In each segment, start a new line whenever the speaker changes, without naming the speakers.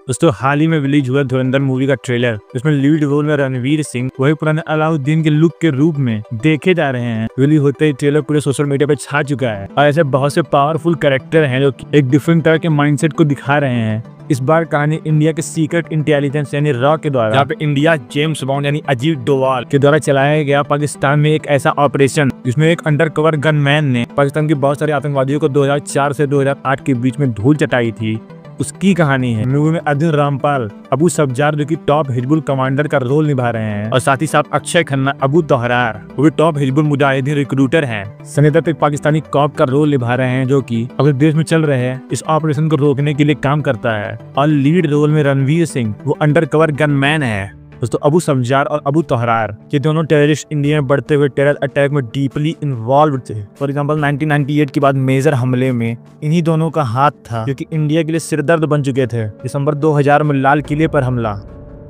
दोस्तों हाल ही में रिलीज हुआ धुरंधर मूवी का ट्रेलर, इसमें लीड रोल में रणवीर सिंह वही पुराने अलाउद्दीन के लुक के रूप में देखे जा रहे हैं। रिलीज होते ही ट्रेलर पूरे सोशल मीडिया पे छा चुका है और ऐसे बहुत से पावरफुल कैरेक्टर हैं जो एक डिफरेंट तरह के माइंडसेट को दिखा रहे हैं। इस बार कहानी इंडिया के सीक्रेट इंटेलिजेंस यानी रॉ के द्वारा, यहाँ पे इंडिया जेम्स बॉन्ड यानी अजीत डोभाल के द्वारा चलाया गया पाकिस्तान में एक ऐसा ऑपरेशन जिसमें एक अंडरकवर गनमैन ने पाकिस्तान के बहुत सारे आतंकवादियों को 2004 से 2008 के बीच में धूल चटाई थी, उसकी कहानी है। मूवी में अर्जुन रामपाल अबू सब्जार जो कि टॉप हिजबुल कमांडर का रोल निभा रहे हैं और साथ ही साथ अक्षय खन्ना अबू तोहरार वो भी टॉप हिजबुल मुजाहिदीन रिक्रूटर हैं। सनी दत्त एक पाकिस्तानी कॉप का रोल निभा रहे हैं जो कि अपने देश में चल रहे इस ऑपरेशन को रोकने के लिए काम करता है। और लीड रोल में रणवीर सिंह वो अंडरकवर गनमैन है। दोस्तों अबू सब्जार और अबू तोहरार ये दोनों टेररिस्ट इंडिया में बढ़ते हुए टेरर अटैक में डीपली इन्वॉल्व थे। फॉर एग्जांपल 1998 के बाद मेजर हमले में इन्हीं दोनों का हाथ था जो कि इंडिया के लिए सिरदर्द बन चुके थे। दिसंबर 2000 में लाल किले पर हमला,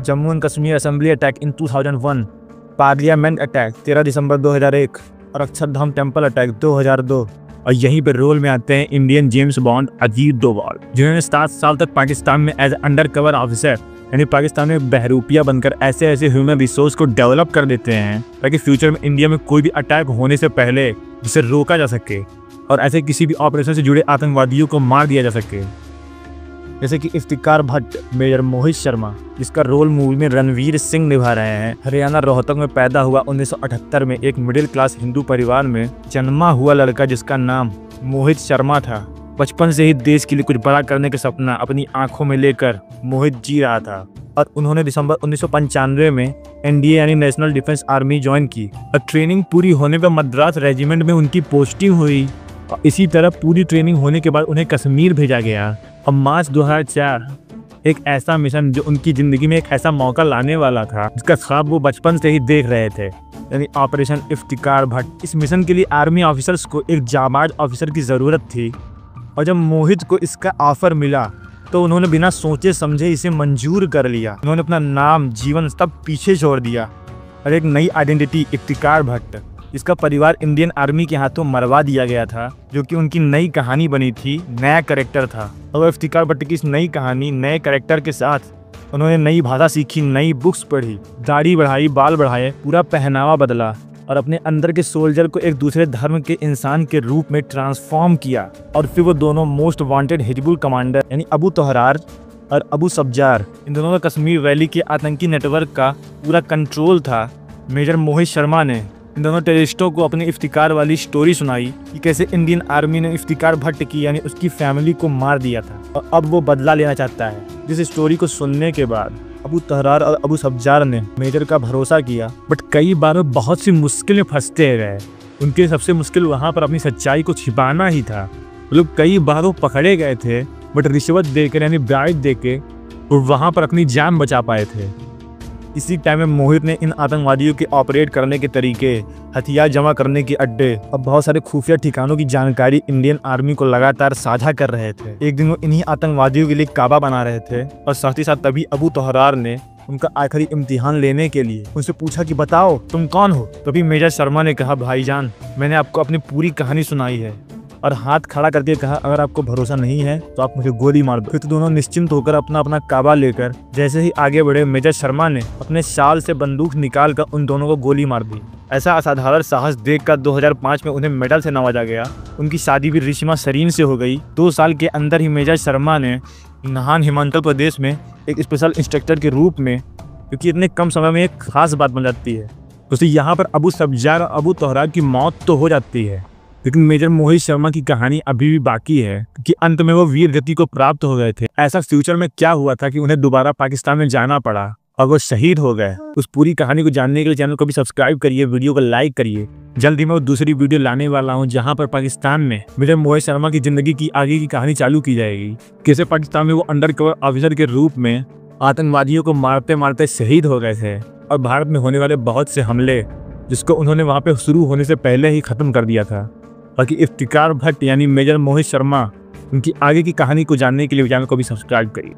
Jammu and Kashmir assembly attack in 2001, parliament attack 13 दिसंबर 2001 और अक्षरधाम टेम्पल अटैक 2002। और यहीं पर रोल में आते हैं Indian James bond Ajit Doval, जिन्होंने 7 साल तक पाकिस्तान में एज अंडर कवर ऑफिसर यानी पाकिस्तान में बहरूपिया बनकर ऐसे ह्यूमन रिसोर्स को डेवलप कर देते हैं ताकि फ्यूचर में इंडिया में कोई भी अटैक होने से पहले उसे रोका जा सके और ऐसे किसी भी ऑपरेशन से जुड़े आतंकवादियों को मार दिया जा सके। जैसे कि इफ्तिकार भट्ट मेजर मोहित शर्मा जिसका रोल मूवी में रणवीर सिंह निभा रहे हैं। हरियाणा रोहतक में पैदा हुआ 1978 में एक मिडिल क्लास हिंदू परिवार में जन्मा हुआ लड़का जिसका नाम मोहित शर्मा था। बचपन से ही देश के लिए कुछ बड़ा करने का सपना अपनी आंखों में लेकर मोहित जी रहा था और उन्होंने दिसंबर 1995 में एनडीए यानी नेशनल डिफेंस आर्मी ज्वाइन की और ट्रेनिंग पूरी होने पर मद्रास रेजिमेंट में उनकी पोस्टिंग हुई और इसी तरह पूरी ट्रेनिंग होने के बाद उन्हें कश्मीर भेजा गया। और मार्च 2004 एक ऐसा मिशन जो उनकी जिंदगी में एक ऐसा मौका लाने वाला था जिसका ख्वाब वो बचपन से ही देख रहे थे, यानी ऑपरेशन इफ्तिकार भट्ट। इस मिशन के लिए आर्मी ऑफिसर्स को एक जाबाज ऑफिसर की जरूरत थी और जब मोहित को इसका ऑफर मिला तो उन्होंने बिना सोचे समझे इसे मंजूर कर लिया। उन्होंने अपना नाम जीवन सब पीछे छोड़ दिया और एक नई आइडेंटिटी इफ्तिकार भट्ट जिसका परिवार इंडियन आर्मी के हाथों मरवा दिया गया था, जो कि उनकी नई कहानी बनी थी, नया कैरेक्टर था। और इफ्तिकार भट्ट की इस नई कहानी नए कैरेक्टर के साथ उन्होंने नई भाषा सीखी, नई बुक्स पढ़ी, दाढ़ी बढ़ाई, बाल बढ़ाए, पूरा पहनावा बदला और अपने अंदर के सोल्जर को एक दूसरे धर्म के इंसान के रूप में ट्रांसफॉर्म किया। और फिर वो दोनों मोस्ट वांटेड हिजबुल कमांडर यानी अबू तोहरार और अबू सब्जार, इन दोनों का कश्मीर वैली के आतंकी नेटवर्क का पूरा कंट्रोल था। मेजर मोहित शर्मा ने इन दोनों टेररिस्टों को अपनी इफ्तिकार वाली स्टोरी सुनाई कि कैसे इंडियन आर्मी ने इफ्तिकार भट्ट की यानी उसकी फैमिली को मार दिया था और अब वो बदला लेना चाहता है। जिस स्टोरी को सुनने के बाद अबू तोहरार और अबू सब्जार ने मेजर का भरोसा किया, बट कई बार वो बहुत सी मुश्किलें फंसते गए। उनके सबसे मुश्किल वहाँ पर अपनी सच्चाई को छिपाना ही था। मतलब कई बार वो पकड़े गए थे बट रिश्वत देकर यानी ब्राइब देके और वहाँ पर अपनी जान बचा पाए थे। इसी टाइम में मोहित ने इन आतंकवादियों के ऑपरेट करने के तरीके, हथियार जमा करने के अड्डे और बहुत सारे खुफिया ठिकानों की जानकारी इंडियन आर्मी को लगातार साझा कर रहे थे। एक दिन वो इन्हीं आतंकवादियों के लिए काबा बना रहे थे और साथ ही साथ तभी अबू तोहरार ने उनका आखिरी इम्तिहान लेने के लिए उनसे पूछा कि बताओ तुम कौन हो। तभी मेजर शर्मा ने कहा, भाईजान मैंने आपको अपनी पूरी कहानी सुनाई है, और हाथ खड़ा करके कहा, अगर आपको भरोसा नहीं है तो आप मुझे गोली मार दो। फिर तो दोनों निश्चिंत होकर अपना अपना काबा लेकर जैसे ही आगे बढ़े, मेजर शर्मा ने अपने शाल से बंदूक निकालकर उन दोनों को गोली मार दी। ऐसा असाधारण साहस देखकर 2005 में उन्हें मेडल से नवाजा गया। उनकी शादी भी रिश्मा सरीन से हो गई। 2 साल के अंदर ही मेजर शर्मा ने नाहन हिमाचल प्रदेश में एक स्पेशल इंस्ट्रक्टर के रूप में, क्योंकि इतने कम समय में एक खास बात बन जाती है। तो यहाँ पर अबू सब्जार और अबू तोहरार की मौत तो हो जाती है, लेकिन मेजर मोहित शर्मा की कहानी अभी भी बाकी है कि अंत में वो वीर गति को प्राप्त हो गए थे। ऐसा फ्यूचर में क्या हुआ था कि उन्हें दोबारा पाकिस्तान में जाना पड़ा और वो शहीद हो गए। उस पूरी कहानी को जानने के लिए चैनल को भी सब्सक्राइब करिए, वीडियो को लाइक करिए। जल्द ही मैं वो दूसरी वीडियो लाने वाला हूँ जहाँ पर पाकिस्तान में मेजर मोहित शर्मा की जिंदगी की आगे की कहानी चालू की जाएगी। कैसे पाकिस्तान में वो अंडर कवर ऑफिसर के रूप में आतंकवादियों को मारते मारते शहीद हो गए थे और भारत में होने वाले बहुत से हमले जिसको उन्होंने वहाँ पे शुरू होने से पहले ही खत्म कर दिया था। बाकी इफ्तिकार भट्ट यानी मेजर मोहित शर्मा, उनकी आगे की कहानी को जानने के लिए चैनल को भी सब्सक्राइब करिए।